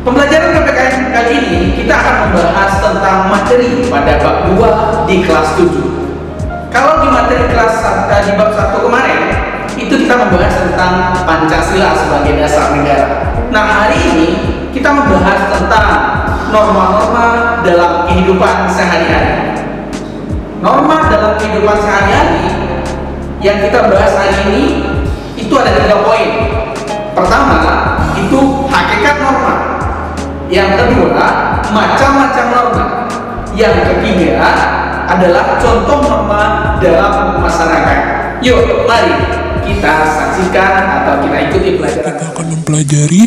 Pembelajaran PPKN kali ini kita akan membahas tentang materi pada bab 2 di kelas 7. Kalau di materi di bab 1 kemarin itu kita membahas tentang Pancasila sebagai dasar negara. Nah, hari ini kita membahas tentang norma-norma dalam kehidupan sehari-hari. Norma dalam kehidupan sehari-hari yang kita bahas hari ini itu ada 3 poin. Pertama, itu hakikat norma. Yang kedua, macam-macam norma. Yang ketiga adalah contoh norma dalam masyarakat. Yuk, mari kita saksikan atau kita ikuti pelajaran. Kita akan mempelajari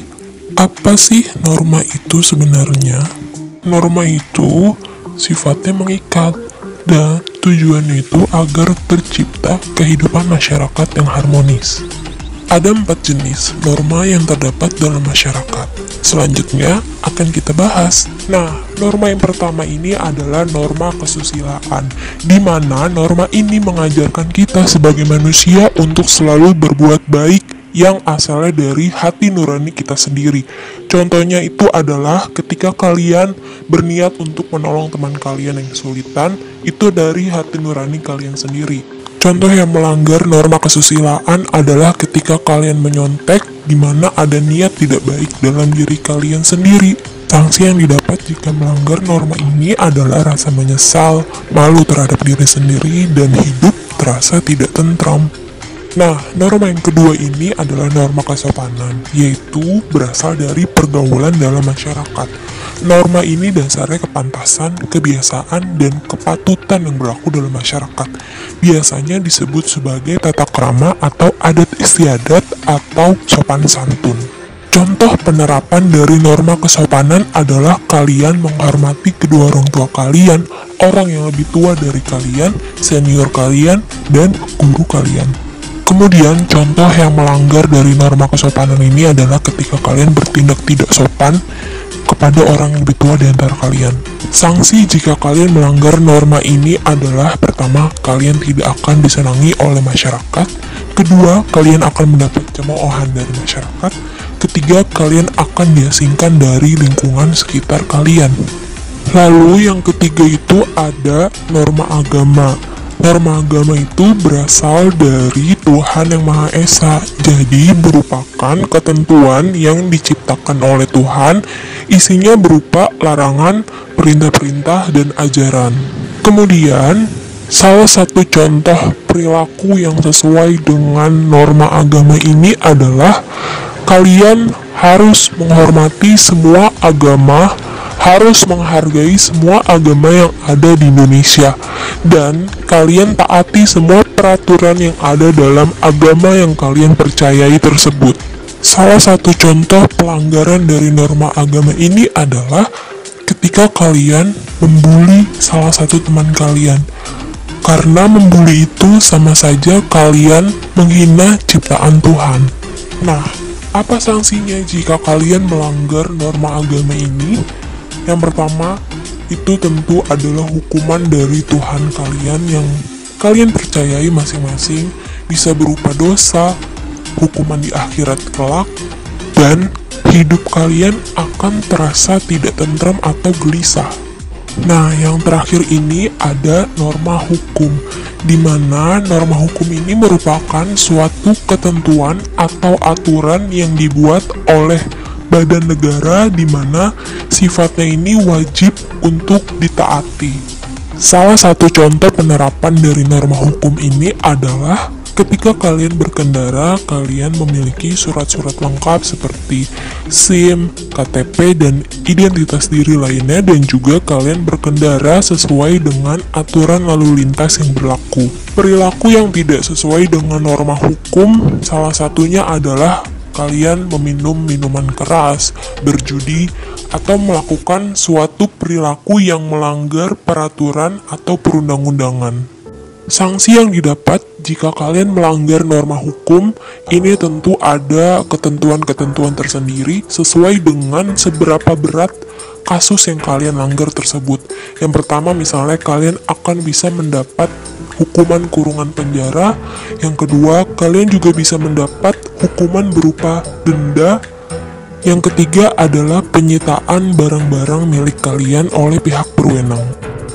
apa sih norma itu sebenarnya. Norma itu sifatnya mengikat dan tujuannya itu agar tercipta kehidupan masyarakat yang harmonis. Ada 4 jenis norma yang terdapat dalam masyarakat. Selanjutnya akan kita bahas. Nah, norma yang pertama ini adalah norma kesusilaan, di mana norma ini mengajarkan kita sebagai manusia untuk selalu berbuat baik yang asalnya dari hati nurani kita sendiri. Contohnya itu adalah ketika kalian berniat untuk menolong teman kalian yang kesulitan, itu dari hati nurani kalian sendiri. Contoh yang melanggar norma kesusilaan adalah ketika kalian menyontek, di mana ada niat tidak baik dalam diri kalian sendiri. Sanksi yang didapat jika melanggar norma ini adalah rasa menyesal, malu terhadap diri sendiri, dan hidup terasa tidak tentram. Nah, norma yang kedua ini adalah norma kesopanan, yaitu berasal dari pergaulan dalam masyarakat. Norma ini dasarnya kepantasan, kebiasaan, dan kepatutan yang berlaku dalam masyarakat. Biasanya disebut sebagai tata krama atau adat istiadat atau sopan santun. Contoh penerapan dari norma kesopanan adalah kalian menghormati kedua orang tua kalian, orang yang lebih tua dari kalian, senior kalian, dan guru kalian. Kemudian, contoh yang melanggar dari norma kesopanan ini adalah ketika kalian bertindak tidak sopan kepada orang yang lebih tua di antara kalian. Sanksi jika kalian melanggar norma ini adalah: pertama, kalian tidak akan disenangi oleh masyarakat. Kedua, kalian akan mendapat cemoohan dari masyarakat. Ketiga, kalian akan diasingkan dari lingkungan sekitar kalian. Lalu yang ketiga itu ada norma agama. Norma agama itu berasal dari Tuhan Yang Maha Esa, jadi merupakan ketentuan yang diciptakan oleh Tuhan, isinya berupa larangan, perintah-perintah, dan ajaran. Kemudian, salah satu contoh perilaku yang sesuai dengan norma agama ini adalah kalian harus menghormati semua agama, harus menghargai semua agama yang ada di Indonesia, dan kalian taati semua peraturan yang ada dalam agama yang kalian percayai tersebut. Salah satu contoh pelanggaran dari norma agama ini adalah ketika kalian membuli salah satu teman kalian. Karena membuli itu sama saja kalian menghina ciptaan Tuhan. Nah, apa sanksinya jika kalian melanggar norma agama ini? Yang pertama, itu tentu adalah hukuman dari Tuhan kalian yang kalian percayai masing-masing, bisa berupa dosa, hukuman di akhirat kelak, dan hidup kalian akan terasa tidak tentram atau gelisah. Nah, yang terakhir ini ada norma hukum, di mana norma hukum ini merupakan suatu ketentuan atau aturan yang dibuat oleh badan negara di mana sifatnya ini wajib untuk ditaati. Salah satu contoh penerapan dari norma hukum ini adalah ketika kalian berkendara, kalian memiliki surat-surat lengkap seperti SIM, KTP, dan identitas diri lainnya, dan juga kalian berkendara sesuai dengan aturan lalu lintas yang berlaku. Perilaku yang tidak sesuai dengan norma hukum, salah satunya adalah kalian meminum minuman keras, berjudi, atau melakukan suatu perilaku yang melanggar peraturan atau perundang-undangan. Sanksi yang didapat jika kalian melanggar norma hukum ini tentu ada ketentuan-ketentuan tersendiri sesuai dengan seberapa berat kasus yang kalian langgar tersebut. Yang pertama, misalnya kalian akan bisa mendapat hukuman kurungan penjara. Yang kedua, kalian juga bisa mendapat hukuman berupa denda. Yang ketiga adalah penyitaan barang-barang milik kalian oleh pihak berwenang.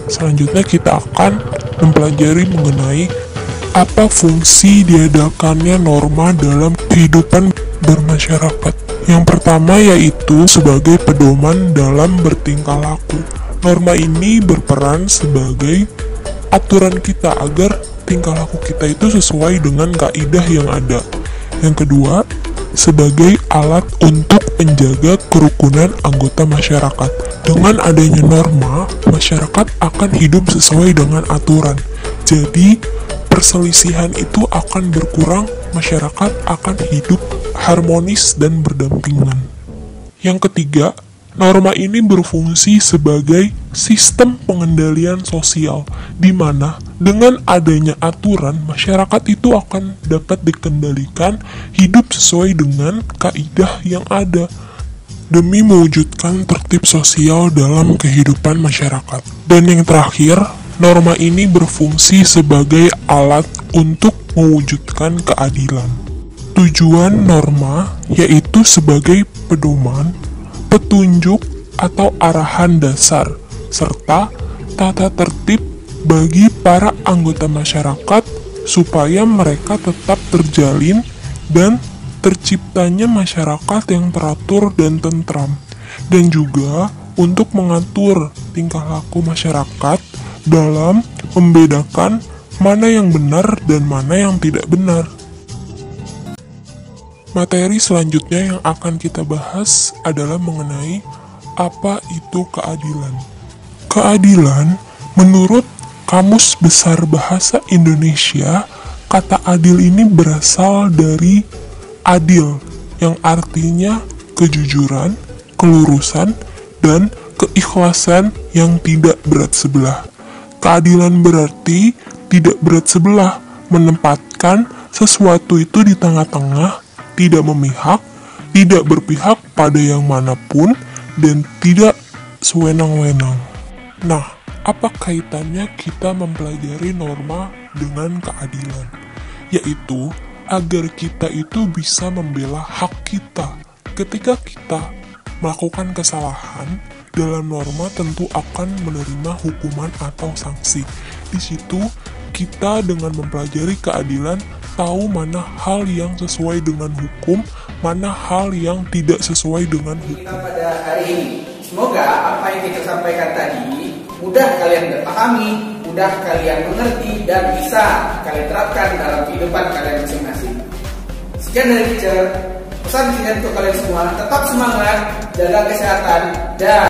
Selanjutnya kita akan mempelajari mengenai apa fungsi diadakannya norma dalam kehidupan bermasyarakat. Yang pertama yaitu sebagai pedoman dalam bertingkah laku. Norma ini berperan sebagai aturan kita agar tingkah laku kita itu sesuai dengan kaidah yang ada. Yang kedua, sebagai alat untuk menjaga kerukunan anggota masyarakat. Dengan adanya norma, masyarakat akan hidup sesuai dengan aturan. Jadi, perselisihan itu akan berkurang, masyarakat akan hidup harmonis dan berdampingan. Yang ketiga, norma ini berfungsi sebagai sistem pengendalian sosial, di mana dengan adanya aturan, masyarakat itu akan dapat dikendalikan hidup sesuai dengan kaidah yang ada, demi mewujudkan tertib sosial dalam kehidupan masyarakat. Dan yang terakhir, norma ini berfungsi sebagai alat untuk mewujudkan keadilan. Tujuan norma yaitu sebagai pedoman, petunjuk atau arahan dasar, serta tata tertib bagi para anggota masyarakat supaya mereka tetap terjalin dan terciptanya masyarakat yang teratur dan tentram, dan juga untuk mengatur tingkah laku masyarakat dalam membedakan mana yang benar dan mana yang tidak benar. Materi selanjutnya yang akan kita bahas adalah mengenai apa itu keadilan. Keadilan, menurut Kamus Besar Bahasa Indonesia, kata adil ini berasal dari adil, yang artinya kejujuran, kelurusan, dan keikhlasan yang tidak berat sebelah. Keadilan berarti tidak berat sebelah, menempatkan sesuatu itu di tengah-tengah, tidak memihak, tidak berpihak pada yang manapun, dan tidak sewenang-wenang. Nah, apa kaitannya kita mempelajari norma dengan keadilan? Yaitu, agar kita itu bisa membela hak kita. Ketika kita melakukan kesalahan, dalam norma tentu akan menerima hukuman atau sanksi. Di situ, kita dengan mempelajari keadilan tahu mana hal yang sesuai dengan hukum, mana hal yang tidak sesuai dengan hukum. Kita pada hari ini, semoga apa yang kita sampaikan tadi mudah kalian pahami, mudah kalian mengerti, dan bisa kalian terapkan dalam kehidupan kalian masing-masing. Sekian dari teacher, pesan untuk kalian semua, tetap semangat, jaga kesehatan, dan